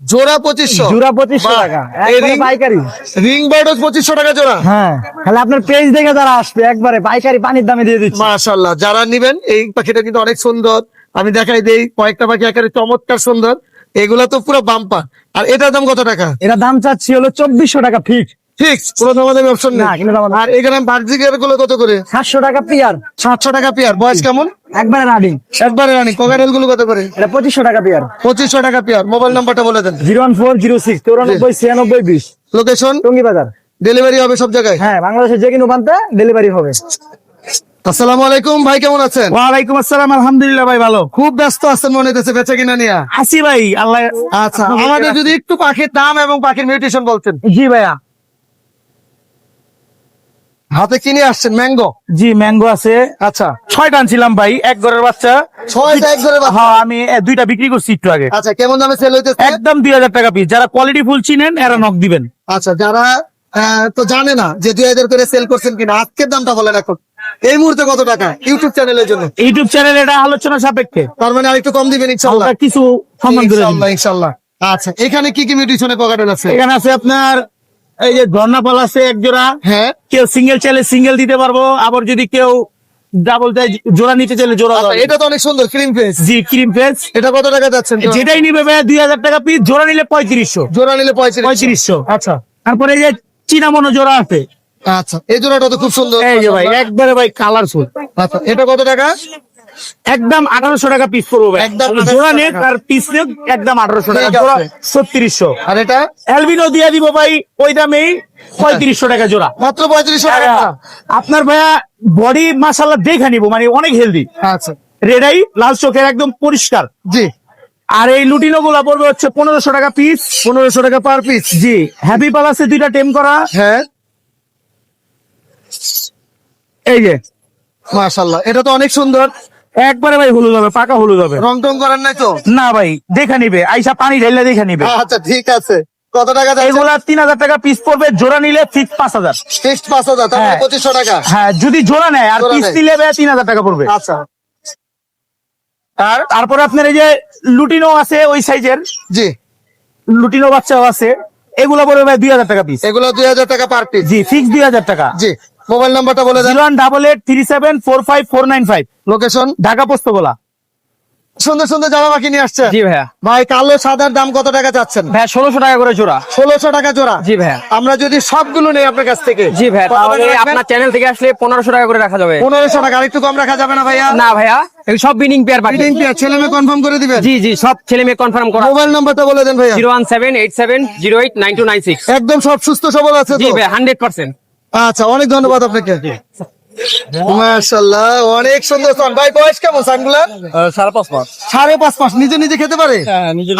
জোড়া 2500? জোড়া 2500 বাহ। টাকা, এই একবারে ring- পাইকারি। রিং বার্ডও 2500 টাকা জোড়া? হ্যাঁ, তাহলে আপনার পেজ দেখে যারা আসবে একবারে পাইকারি পানির দামে দিয়ে দিচ্ছি। মাশাআল্লাহ। যারা নিবেন, এই পাখিটা কিন্তু অনেক সুন্দর। আমি দেখাই দেই কয়েকটা পাখি একেবারে চমৎকার সুন্দর। এগুলা তো পুরো বাম্পার। আর এটার দাম কত টাকা? এটা দাম চাচ্ছি হলো 2400 টাকা ফিক্স। ফিক্স, কোনো দামাদামি অপশন নেই? না, কোনো দামাদামি। আর এখানে বার্জিকের গুলো কত করে? 700 টাকা পিয়ার, 700 টাকা পেয়ার। বয়স কেমন? একবারে রানিং। একবারে রানি। কোকাটেল গুলো কত করে? এটা 2500 টাকা পিয়ার। 2500 টাকা পেয়ার। মোবাইল নাম্বারটা বলে দেন। 01406 94 96 20 লোকেশন? টঙ্গী বাজার। ডেলিভারি হবে সব জায়গায়? হ্যাঁ, বাংলাদেশের যে কোনো প্রান্তে ডেলিভারি হবে। আসসালামু আলাইকুম ভাই, কেমন আছেন? ওয়ালাইকুম আসসালাম, আলহামদুলিল্লাহ ভাই, ভালো খুব ব্যস্ত আছেন মনে হচ্ছে বেচা কিনা নিয়ে। আসি ভাই, আল্লাহ। আচ্ছা, আমাদের যদি একটু পাখির দাম এবং পাখির মিউটেশন বলতেন। জি ভাইয়া। হাতে কিনে আসছেন ম্যাঙ্গো? জি, ম্যাঙ্গো আছে। আচ্ছা, 6টা আনছিলাম ভাই, এক ঘরের বাচ্চা। 6টা এক ঘরে বাচ্চা? হ্যাঁ, আমি 2টা বিক্রি করছি একটু আগে। আচ্ছা, কেমন দামে সেল হইতেছে? একদম 2000 টাকা পিস। যারা কোয়ালিটি ফুল চিনেন এরা নক দিবেন। আচ্ছা, যারা তো জানে না যে 2000 করে সেল করছেন কিনা, আজকের দামটা বলেন এখন। এই মুহূর্তে কত টাকা ইউটিউব চ্যানেলের জন্য? ইউটিউব চ্যানেল এটা আলোচনা সাপেক্ষে তার মানে আরেকটু কম দিবেন ইনশাআল্লাহ? হালকা কিছু সম্মান করে দিন। ইনশাআল্লাহ, ইনশাআল্লাহ। আচ্ছা, এখানে কি কি মিউটেশনে কোকাটেল আছে? এখানে আছে আপনার এই যে ঝর্ণাপাল আছে এক জোড়া। হ্যাঁ। কেউ সিঙ্গেল চাইলে সিঙ্গেল দিতে পারবো, আবার যদি কেউ ডাবল চাই, জোড়া নিতে চাইলে জোড়া আচ্ছা, দেওয়া যাবে। এটা তো অনেক সুন্দর, ক্রিম ফেস। জি, ক্রিম ফেস। এটা কত টাকা যাচ্ছেন? যেটাই নিবে ভাই 2000 টাকা পিস, জোড়া নিলে 3500। জোড়া নিলে 3500। আচ্ছা, তারপরে এই যে চীনামনো জোড়া আছে। আচ্ছা, এই জোড়াটা তো খুব সুন্দর। এই যে ভাই, একবারে ভাই কালারফুল। আচ্ছা, এটা কত টাকা? একদম 1800 টাকা পিস পড়বো ভাই। একদম জোড়া 1800 নেক টাকা। আর পিস নেক একদম 1800 টাকা। ঠিক আছে। জোড়া 3600। আর এটা অ্যালবিনো দিয়ে দিব ভাই ওই দামেই 3500 টাকা জোড়া। মাত্র 3500 টাকা? আপনার ভাইয়া বডি মাশাআল্লাহ দেখে নিব, মানে অনেক হেলদি। আচ্ছা, রেডাই লাল চোখের, একদম পরিষ্কার। জি। আর এই লুটিনো গুলা পড়বে হচ্ছে 1500 টাকা পিস। 1500 টাকা পার পিস? জি। হ্যাপি পালাসে 2টা টেম করা। হ্যাঁ, এই যে মাশাআল্লাহ, এটা তো অনেক সুন্দর। একবারে ভাই হলুদ হবে, পাকা হলুদ হবে। রং টং করেন নাই তো? না ভাই, দেখে নিবে, আইসা পানি ঢেলে দেখে নিবে। আচ্ছা, ঠিক আছে। কত টাকা যাচ্ছে? এগুলা 3000 টাকা পিস পড়বে, জোড়া নিলে ফিক্স 5000। ফিক্সড 5000, তাহলে হ্যাঁ। 2500 টাকা। হ্যাঁ, যদি জোড়া নেয়, আর জোড়া পিস নেয়। নিলে ভাই 3000 টাকা পড়বে। আচ্ছা, আর তারপরে আপনার এই যে লুটিনো আছে ওই সাইজের, জি। লুটিনো বাচ্চাও আছে, এগুলা পড়বে ভাই 2000 টাকা পিস। এগুলো 2000 টাকা পার পিস? জি, ফিক্স 2000 টাকা। জি। মোবাইল নাম্বারটা বলে দেন। 01883745495। লোকেশন? ঢাকা পোস্তগোলা। সুন্দর সুন্দর জামা পাখি নিয়ে আসছে। জি ভাইয়া। ভাই, কালো সাদার দাম কত টাকা চাচ্ছেন? ভাইয়া 1600 টাকা করে জোড়া। 1600 টাকা জোড়া? জি ভাইয়া। আমরা যদি সবগুলো নেই আপনার কাছ থেকে? জি ভাইয়া, কত টাকা তাহলে রাখবেন? আপনার চ্যানেল থেকে আসলে 1500 টাকা করে রাখা যাবে। 1500 টাকা। আর একটু কম রাখা যাবে না ভাইয়া? না ভাইয়া, এগুলো সব বিডিং পেয়ার পাখি। ফিটিং পেয়ার, ছেলে মেয়ে কনফার্ম করে দিবেন? জি জি, সব ছেলে মেয়ে কনফার্ম করা। মোবাইল নাম্বারটা বলে দেন ভাইয়া। 01787089296। একদম সব সুস্থ সবল আছে জি তো? ভাইয়া, 100%। আচ্ছা, অনেক ধন্যবাদ আপনাকে। মাশাআল্লাহ, অনেক সুন্দর সান। ভাই, বয়স কেমন সানগুলা? 5.5 মাস। 5.5 মাস। নিজে নিজে খেতে পারে?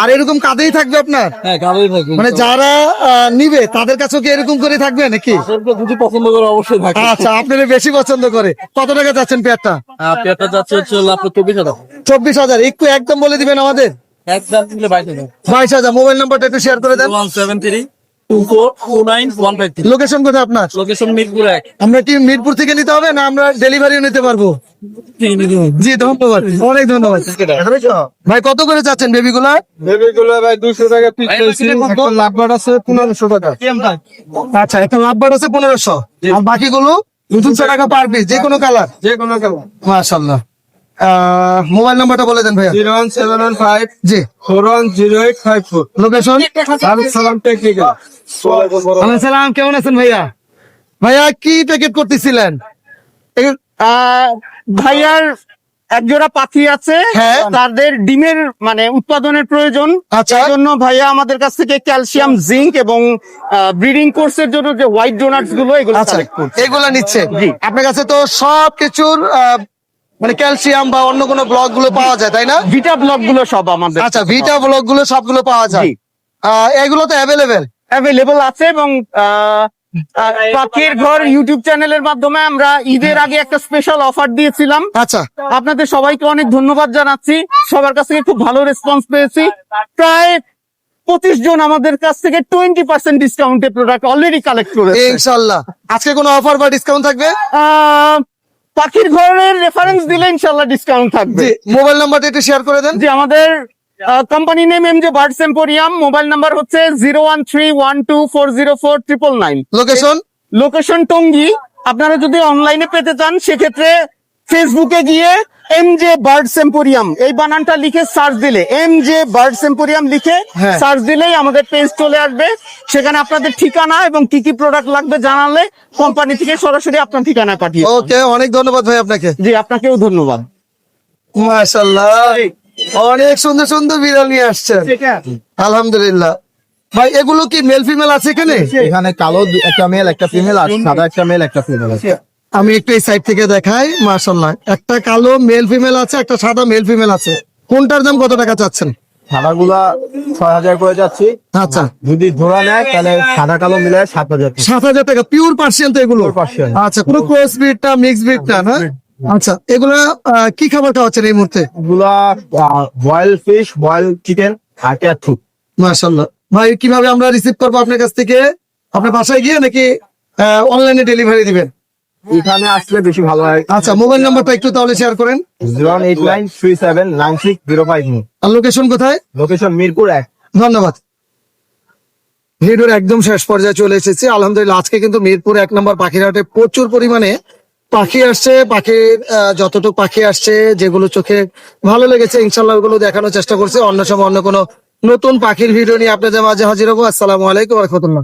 আর এরকম কাঁধেই থাকবে আপনার? হ্যাঁ, গাড়ি থাকবে। মানে যারা নিবে তাদের কাছেও কি এরকম করে থাকবে নাকি? যদি পছন্দ করে অবশ্যই থাকবে। আচ্ছা, আপনারা বেশি পছন্দ করে। কত টাকা যাচ্ছেন পেয়ারটা? পেয়ারটা যাচ্ছে হচ্ছে আপনার 24,000। 24,000। একটু একদম বলে দিবেন আমাদের। একদম নিলে 22,000। 22,000। মোবাইল নাম্বারটা একটু শেয়ার করে দেন। 1732429 লোকেশন কোথায় আপনার? লোকেশন মিরপুর 1। আমরা কি মিরপুর থেকে নিতে হবে না আমরা ডেলিভারিও নিতে পারবো? জি, ধন্যবাদ, অনেক ধন্যবাদ। ভাই, কত করে চাচ্ছেন বেবিগুলা? বেবিগুলো ভাই 200 টাকা পিস চাইছি। একটা লাভবার্ড আছে 1500 টাকা। আচ্ছা, একটা লাভবার্ড আছে 1500, আর বাকিগুলো 200 টাকা পার পিস, যে কোনো কালার? যে কোনো কালার। মাশাআল্লাহ। মোবাইল নাম্বারটা বলে দেন ভাইয়া। 01715 জি, 410854 লোকেশন। সালাম টেকনিক্যাল। সালাম, কেমন আছেন ভাইয়া? ভাইয়া কি প্যাকেট করতেছিলেন? ভাইয়ার এক জোড়া পাখি আছে, হ্যাঁ। তাদের ডিমের মানে উৎপাদনের প্রয়োজন। আচ্ছা। এই জন্য ভাইয়া আমাদের কাছ থেকে ক্যালসিয়াম, জিঙ্ক এবং ব্রিডিং কোর্সের জন্য যে হোয়াইট ডোনাটস গুলো এগুলো আচ্ছা, কালেক্ট করছে। এগুলা নিচ্ছে। জি। আপনার কাছে তো সব কিছুর মানে ক্যালসিয়াম বা অন্য কোনো ব্লক গুলো পাওয়া যায়, তাই না? ভিটা ব্লক গুলো সব আমাদের আচ্ছা, ভিটা ব্লক গুলো সবগুলো পাওয়া যায়। জি। এগুলো তো অ্যাভেলেবেল। অ্যাভেলেবল আছে এবং পাখির ঘর ইউটিউব চ্যানেলের মাধ্যমে আমরা ঈদের আগে একটা স্পেশাল অফার দিয়েছিলাম। আচ্ছা, আপনাদের সবাইকে অনেক ধন্যবাদ জানাচ্ছি, সবার কাছ থেকে খুব ভালো রেসপন্স পেয়েছি। প্রায় 25 জন আমাদের কাছ থেকে 20% ডিসকাউন্টে প্রোডাক্ট অলরেডি কালেক্ট করেছে। ইনশাল্লাহ আজকে কোনো অফার বা ডিসকাউন্ট থাকবে? পাখির ঘরের রেফারেন্স দিলে ইনশাল্লাহ ডিসকাউন্ট থাকবে। জি, মোবাইল নাম্বারটা একটু শেয়ার করে দেন। জি, আমাদের company name এমজে birds emporium, mobile number হচ্ছে 01312404999। লোকেশন? লোকেশন টঙ্গী। আপনারা যদি অনলাইনে পেতে চান সেক্ষেত্রে ফেসবুকে গিয়ে এমজে বার্ডস এম্পোরিয়াম এই বানানটা লিখে সার্চ দিলে, এমজে বার্ডস এম্পোরিয়াম লিখে হ্যাঁ। সার্চ দিলেই আমাদের পেজ চলে আসবে। সেখানে আপনাদের ঠিকানা এবং কি কি প্রোডাক্ট লাগবে জানালে কোম্পানি থেকে সরাসরি আপনার ঠিকানায় পাঠিয়ে। ওকে, অনেক ধন্যবাদ ভাই আপনাকে। জি, আপনাকেও ধন্যবাদ। মাশাআল্লাহ, অনেক সুন্দর সুন্দর বিড়াল নিয়ে আসছেন। আলহামদুলিল্লাহ। ভাই এগুলো কি মেল ফিমেল আছে এখানে? এখানে কালো একটা মেল একটা ফিমেল আর সাদা একটা মেল একটা ফিমেল আছে। আমি একটু এই সাইড থেকে দেখাই। মাশাআল্লাহ, একটা কালো মেল ফিমেল আছে, একটা সাদা মেল ফিমেল আছে। কোনটার দাম কত টাকা চাচ্ছেন? সাদাগুলা 6000 করে যাচ্ছি। আচ্ছা, যদি ধরা নেয় তাহলে সাদা কালো মিলে 7000। 7000 টাকা। পিওর পার্সিয়ান তো এগুলো? Pure Persian। আচ্ছা, কোনো ক্রস ব্রিড না, মিক্স ব্রিড না? না, আচ্ছা। এগুলা কি খাবার খাওয়াচ্ছেন এই মুহূর্তে? এগুলা বয়েল ফিশ, বয়েল চিকেন আর ক্যাট ফুড। মাশাআল্লাহ। ভাই কিভাবে আমরা রিসিভ করবো আপনার কাছ থেকে? আপনার বাসায় গিয়ে নাকি অনলাইনে ডেলিভারি দিবেন? এখানে আসলে বেশি ভালো হয়। আচ্ছা, মোবাইল নাম্বারটা একটু তাহলে শেয়ার করেন। 089379605। আর লোকেশন কোথায়? লোকেশন মিরপুর 1। ধন্যবাদ। ভিডিওর একদম শেষ পর্যায়ে চলে এসেছি। আলহামদুলিল্লাহ আজকে কিন্তু মিরপুর 1 নম্বর পাখিরহাটে প্রচুর পরিমাণে পাখি আসছে। পাখির যতটুকু পাখি আসছে, যেগুলো চোখে ভালো লেগেছে ইনশাল্লাহ ওগুলো দেখানোর চেষ্টা করছে। অন্য সময় অন্য কোনো নতুন পাখির ভিডিও নিয়ে আপনাদের মাঝে হাজির হবো। আসসালামু আলাইকুম ওয়া রাহমাতুল্লাহ।